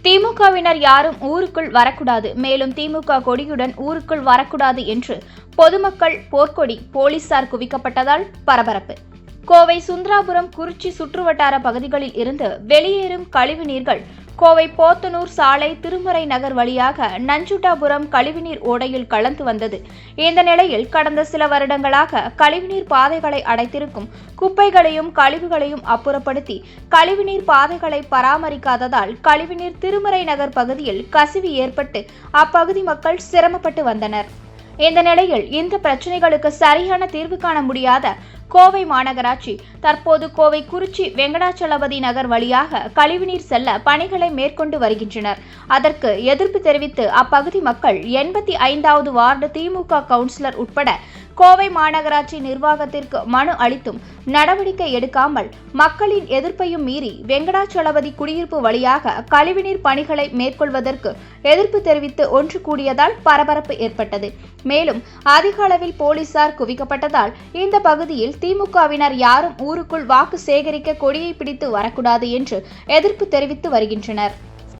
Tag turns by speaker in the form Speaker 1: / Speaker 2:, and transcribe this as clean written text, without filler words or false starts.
Speaker 1: திமுகவினர் யாரும் ஊருக்குள் வரக்கூடாது, மேலும் திமுக கொடியுடன் ஊருக்குள் வரக்கூடாது என்று பொதுமக்கள் போர்க்கொடி போலீசார் குவிக்கப்பட்டதால் பரபரப்பு. கோவை சுந்தராபுரம், குறிச்சி சுற்றுவட்டார பகுதிகளில் இருந்து வெளியேறும் கழிவுநீர்கள் கோவை போத்தனூர் சாலை திருமறை நகர் வழியாக நஞ்சுட்டாபுரம் கழிவுநீர் ஓடையில் கலந்து வந்தது. இந்த நிலையில் கடந்த சில வருடங்களாக கழிவுநீர் பாதைகளை அடைத்திருக்கும் குப்பைகளையும் கழிவுகளையும் அப்புறப்படுத்தி கழிவுநீர் பாதைகளை பராமரிக்காததால் கழிவுநீர் திருமறை நகர் பகுதியில் கசிவு ஏற்பட்டு அப்பகுதி மக்கள் சிரமப்பட்டு வந்தனர். இந்த நிலையில் இந்த பிரச்சனைகளுக்கு சரியான தீர்வு காண முடியாத கோவை மாநகராட்சி தற்போது கோவை குறிச்சி வெங்கடாச்சலபதி நகர் வழியாக கழிவுநீர் செல்ல பணிகளை மேற்கொண்டு வருகின்றனர். அதற்கு எதிர்ப்பு தெரிவித்து அப்பகுதி மக்கள் 85வது வார்டு திமுக கவுன்சிலர் உட்பட கோவை மாநகராட்சி நிர்வாகத்திற்கு மனு அளித்தும் நடவடிக்கை எடுக்காமல் மக்களின் எதிர்ப்பையும் மீறி வெங்கடாச்சலபதி குடியிருப்பு வழியாக கழிவுநீர் பணிகளை மேற்கொள்வதற்கு எதிர்ப்பு தெரிவித்து ஒன்று கூடியதால் பரபரப்பு ஏற்பட்டது. மேலும் அதிக அளவில் போலீசார் குவிக்கப்பட்டதால் இந்த பகுதியில் திமுகவினர் யாரும் ஊருக்குள் வாக்கு சேகரிக்க கொடியை பிடித்து வரக்கூடாது என்று எதிர்ப்பு தெரிவித்து வருகின்றனர்.